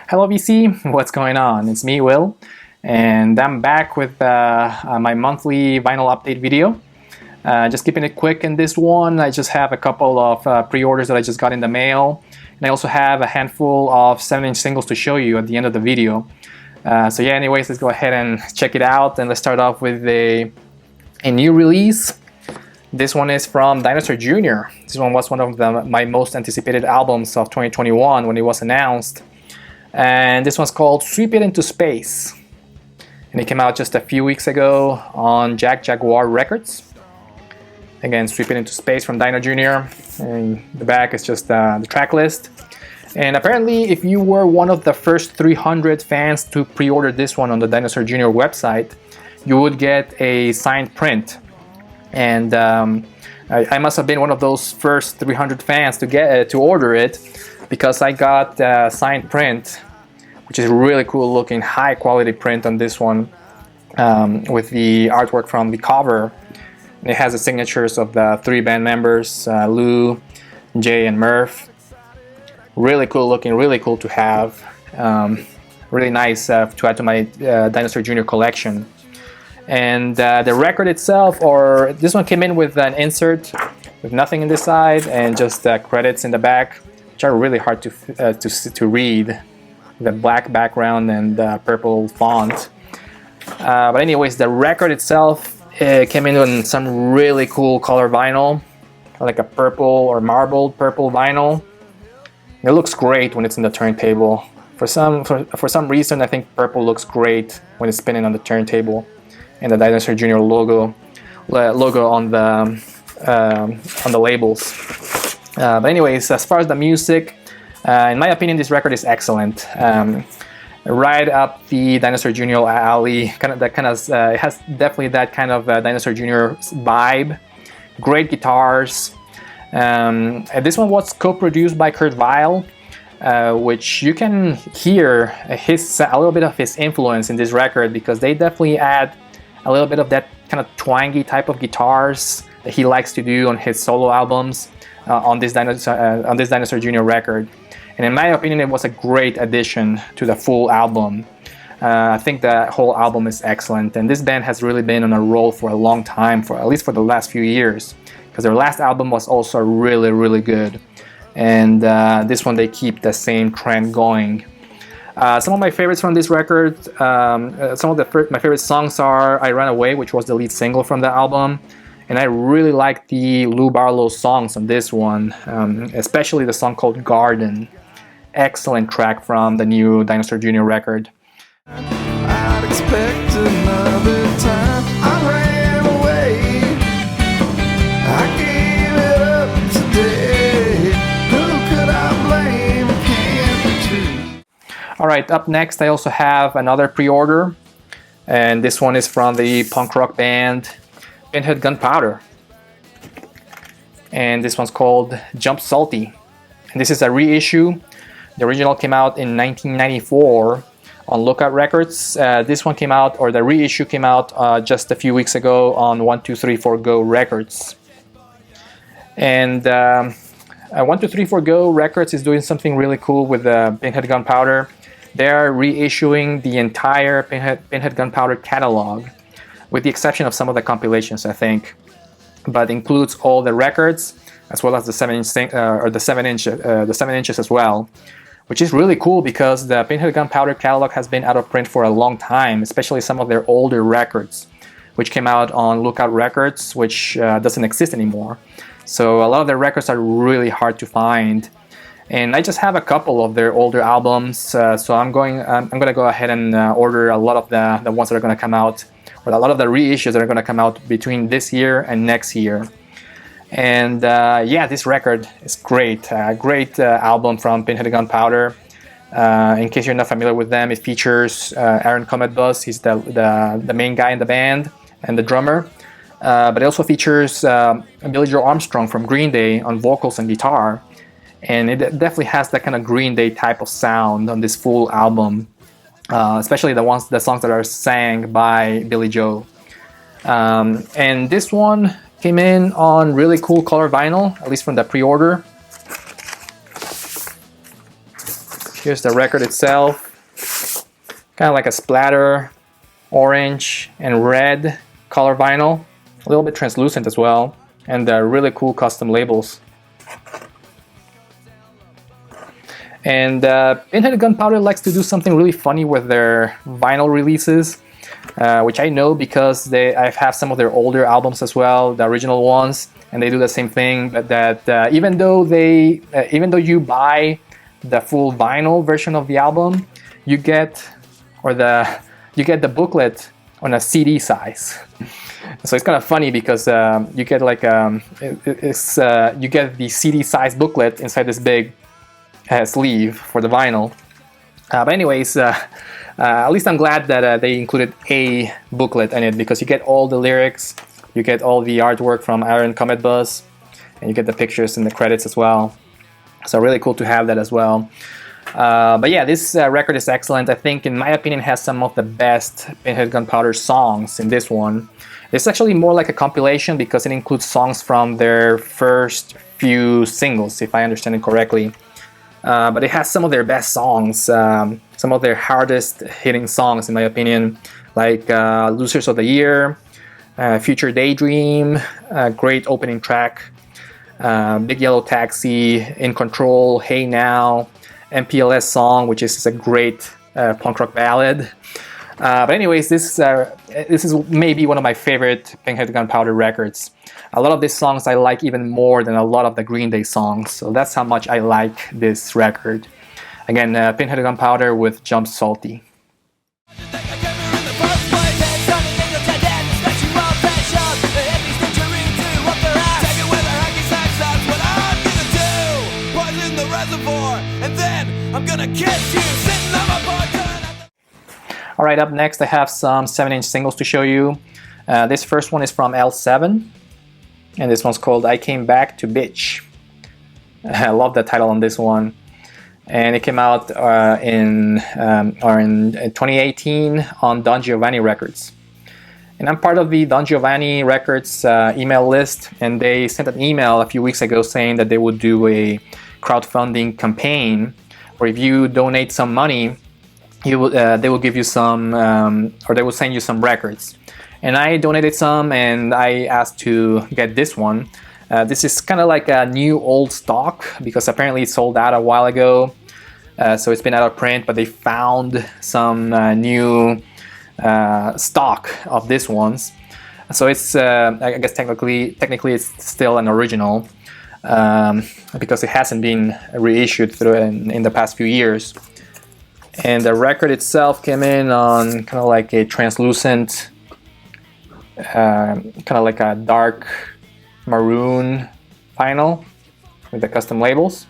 Hello VC, what's going on? It's me, Will, and I'm back with my monthly vinyl update video. Just keeping it quick in this one. I just have a couple of pre-orders that I just got in the mail, and I also have a handful of 7-inch singles to show you at the end of the video. So yeah, anyways, let's go ahead and check it out, and let's start off with a new release. This one is from Dinosaur Jr. This one was one of my most anticipated albums of 2021 when it was announced. And this one's called Sweep It Into Space. And it came out just a few weeks ago on Jaguar Records. Again, Sweep It Into Space from Dino Jr. And the back is just the track list. And apparently, if you were one of the first 300 fans to pre-order this one on the Dinosaur Jr. website, you would get a signed print. And I must have been one of those first 300 fans to order it, because I got a signed print, which is really cool looking, high quality print on this one, with the artwork from the cover. And it has the signatures of the 3 band members, Lou, Jay, and Murph. Really cool looking, really cool to have. Really nice to add to my Dinosaur Jr. collection. And the record itself, or this one came in with an insert with nothing in this side and just credits in the back, which are really hard to read. The black background and the purple font. But anyways, the record itself came in on some really cool color vinyl, like a purple or marbled purple vinyl. It looks great when it's in the turntable. For some reason, I think purple looks great when it's spinning on the turntable. And the Dinosaur Jr. logo on the labels. But anyways, as far as the music, in my opinion, this record is excellent. Right up the Dinosaur Jr. alley. It has definitely that kind of Dinosaur Jr. vibe. Great guitars. This one was co-produced by Kurt Vile, which you can hear a little bit of his influence in this record, because they definitely add a little bit of that kind of twangy type of guitars that he likes to do on his solo albums on this Dinosaur Jr. record. And in my opinion, it was a great addition to the full album. I think the whole album is excellent, and this band has really been on a roll for a long time, at least for the last few years, because their last album was also really, really good. And this one, they keep the same trend going. Some of my favorites from this record, my favorite songs are I Ran Away, which was the lead single from the album. And I really like the Lou Barlow songs on this one, especially the song called Garden. Excellent track from the new Dinosaur Jr. record. I'd expect another time. I ran away. I gave it up today. Who could I blame? Can't be true. Alright, up next I also have another pre-order, and this one is from the punk rock band Pinhead Gunpower. And this one's called Jump Salty. And this is a reissue. The original came out in 1994 on Lookout Records. This one came out, or the reissue came out just a few weeks ago on 1-2-3-4 Go Records. And 1-2-3-4 Go Records is doing something really cool with Pinhead Gunpower. They're reissuing the entire Pinhead Gunpower catalog, with the exception of some of the compilations, I think, but includes all the records as well as the 7-inch or the 7 inches as well, which is really cool because the Pinhead Gunpower catalog has been out of print for a long time, especially some of their older records, which came out on Lookout Records, which doesn't exist anymore. So a lot of their records are really hard to find. And I just have a couple of their older albums, so I'm gonna go ahead and order a lot of the ones that are gonna come out, or a lot of the reissues that are gonna come out between this year and next year. And yeah, this record is great. Great album from Pinhead Gunpower. In case you're not familiar with them, it features Aaron Comet Bus. He's the main guy in the band and the drummer. But it also features Billie Joe Armstrong from Green Day on vocals and guitar. And it definitely has that kind of Green Day type of sound on this full album, especially the songs that are sang by Billie Joe. And this one came in on really cool color vinyl, at least from the pre-order. Here's the record itself. Kind of like a splatter, orange and red color vinyl. A little bit translucent as well. And really cool custom labels. And Pinhead Gunpower likes to do something really funny with their vinyl releases, which I know because I have some of their older albums as well, the original ones, and they do the same thing. But that even though you buy the full vinyl version of the album, you get the booklet on a CD size. So it's kind of funny because you get like you get the CD size booklet inside this big sleeve for the vinyl. But anyways, at least I'm glad that they included a booklet in it, because you get all the lyrics, you get all the artwork from Iron Comet Buzz, and you get the pictures and the credits as well. So really cool to have that as well. But yeah, this record is excellent. I think, in my opinion, has some of the best Pinhead Gunpowder songs in this one. It's actually more like a compilation because it includes songs from their first few singles, if I understand it correctly. But it has some of their best songs, some of their hardest hitting songs, in my opinion, like Losers of the Year, Future Daydream, great opening track, Big Yellow Taxi, In Control, Hey Now, MPLS Song, which is a great punk rock ballad. But anyways, this is maybe one of my favorite Pinhead Gunpowder records. A lot of these songs I like even more than a lot of the Green Day songs, so that's how much I like this record. Again, Pinhead Gunpowder with Jump Salty. Alright, up next I have some 7-inch singles to show you. This first one is from L7, and this one's called I Came Back to Bitch. I love the title on this one. And it came out in 2018 on Don Giovanni Records. And I'm part of the Don Giovanni Records email list, and they sent an email a few weeks ago saying that they would do a crowdfunding campaign where if you donate some money, they will give you some, or they will send you some records. And I donated some, and I asked to get this one. This is kind of like a new old stock because apparently it sold out a while ago. So it's been out of print, but they found some new stock of these ones. So it's, I guess technically it's still an original because it hasn't been reissued through in the past few years. And the record itself came in on kind of like a translucent, kind of like a dark maroon vinyl with the custom labels.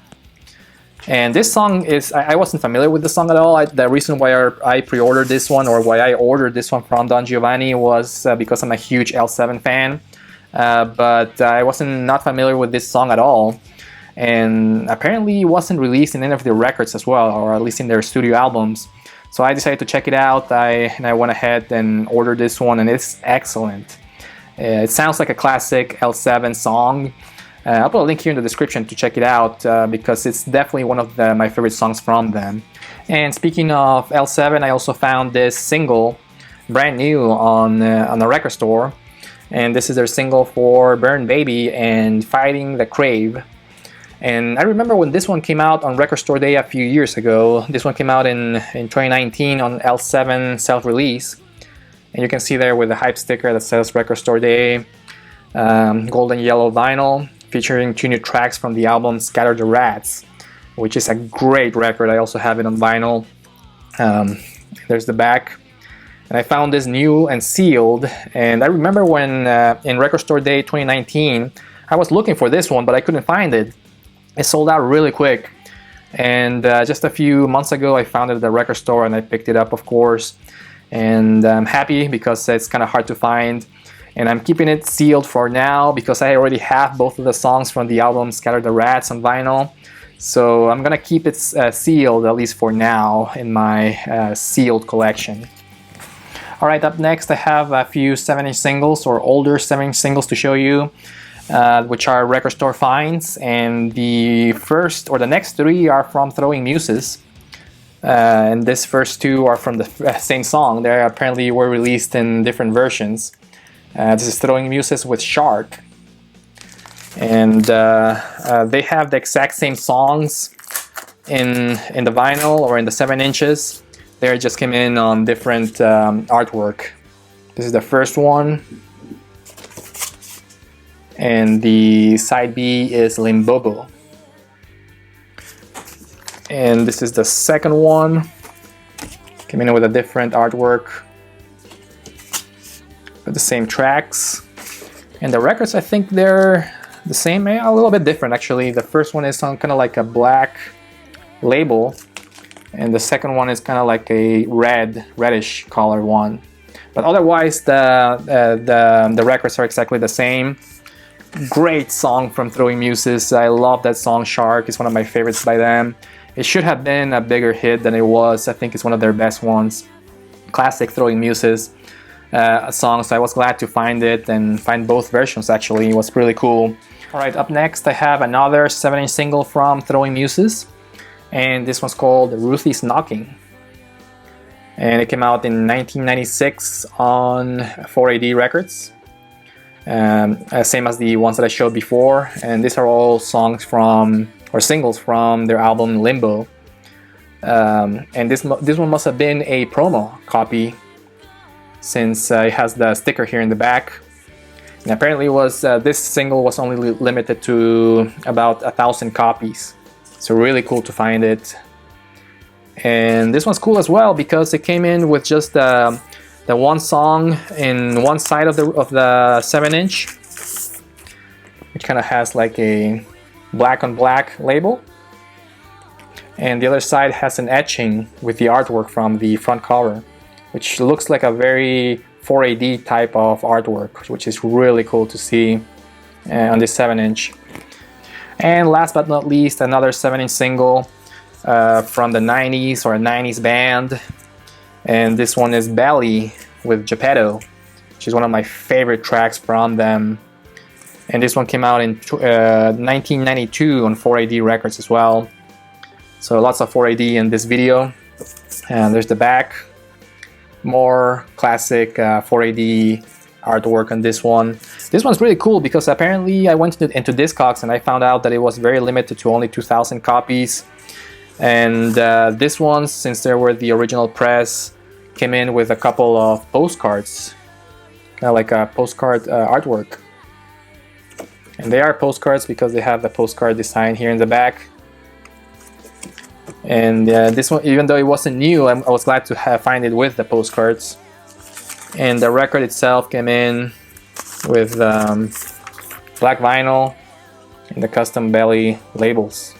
And this song is, I wasn't familiar with the song at all. The reason why I pre-ordered this one, or why I ordered this one from Don Giovanni, was because I'm a huge L7 fan. But I wasn't not familiar with this song at all. And apparently it wasn't released in any of their records as well, or at least in their studio albums. So I decided to check it out, and I went ahead and ordered this one, and it's excellent. It sounds like a classic L7 song. I'll put a link here in the description to check it out because it's definitely one of my favorite songs from them. And speaking of L7, I also found this single brand new on a record store. And this is their single for Burn Baby and Fighting the Crave. And I remember when this one came out on Record Store Day a few years ago. This one came out in 2019 on L7 self-release. And you can see there with the hype sticker that says Record Store Day, golden yellow vinyl, featuring 2 new tracks from the album Scatter the Rats, which is a great record. I also have it on vinyl. There's the back. And I found this new and sealed. And I remember when in Record Store Day 2019, I was looking for this one, but I couldn't find it. It sold out really quick. And just a few months ago, I found it at the record store and I picked it up, of course. And I'm happy because it's kind of hard to find. And I'm keeping it sealed for now because I already have both of the songs from the album Scatter the Rats on vinyl. So I'm gonna keep it sealed, at least for now, in my sealed collection. Alright, up next I have a few 7-inch singles, or older 7-inch singles to show you, which are record store finds. And the first, or the next 3 are from Throwing Muses. And these first two are from the same song. They apparently were released in different versions. This is Throwing Muses with Shark. And they have the exact same songs in the vinyl or in the 7 inches. They just came in on different artwork. This is the first one. And the side B is Limbobo. And this is the second one. Came in with a different artwork, with the same tracks. And the records, I think they're the same, a little bit different actually. The first one is on kind of like a black label, and the second one is kind of like a reddish color one. But otherwise, the records are exactly the same. Great song from Throwing Muses. I love that song, Shark. It's one of my favorites by them. It should have been a bigger hit than it was. I think it's one of their best ones. Classic Throwing Muses song, so I was glad to find it and find both versions actually. It was really cool. Alright, up next I have another 7-inch single from Throwing Muses, and this one's called Ruthie's Knocking. And it came out in 1996 on 4AD Records. Same as the ones that I showed before, and these are all songs from, or singles from, their album Limbo. And this one must have been a promo copy, since it has the sticker here in the back. And apparently this single was only limited to about 1,000 copies. So really cool to find it. And this one's cool as well because it came in with just the one song in one side of the 7-inch. It kind of has like a black on black label, and the other side has an etching with the artwork from the front cover, which looks like a very 4AD type of artwork, which is really cool to see on this 7-inch. And last but not least, another 7-inch single from the 90s, or a 90s band, and this one is Belly with Geppetto, which is one of my favorite tracks from them. And this one came out in 1992 on 4AD Records as well. So lots of 4AD in this video. And there's the back. More classic 4AD artwork on this one. This one's really cool because apparently I went into Discogs and I found out that it was very limited to only 2,000 copies. And this one, since they were the original press, came in with a couple of postcards. Kind of like a postcard artwork. And they are postcards because they have the postcard design here in the back. And this one, even though it wasn't new, I was glad to find it with the postcards. And the record itself came in with black vinyl and the custom belly labels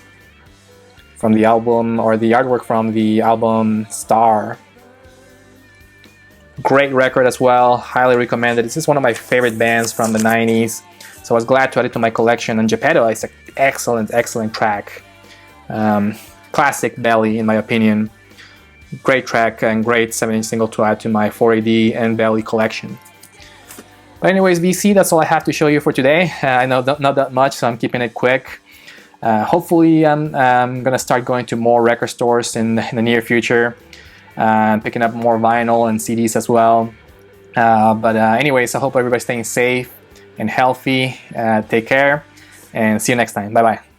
from the album, or the artwork from the album Star. Great record as well, highly recommended. This is one of my favorite bands from the 90s. So I was glad to add it to my collection, and Geppetto is an excellent track. Classic Belly, in my opinion. Great track and great 7-inch single to add to my 4AD and Belly collection. But anyways, VC, that's all I have to show you for today. I know not that much, so I'm keeping it quick. Hopefully I'm gonna start going to more record stores in the near future, picking up more vinyl and CDs as well. But anyways, I hope everybody's staying safe and healthy. Take care, and see you next time. Bye bye.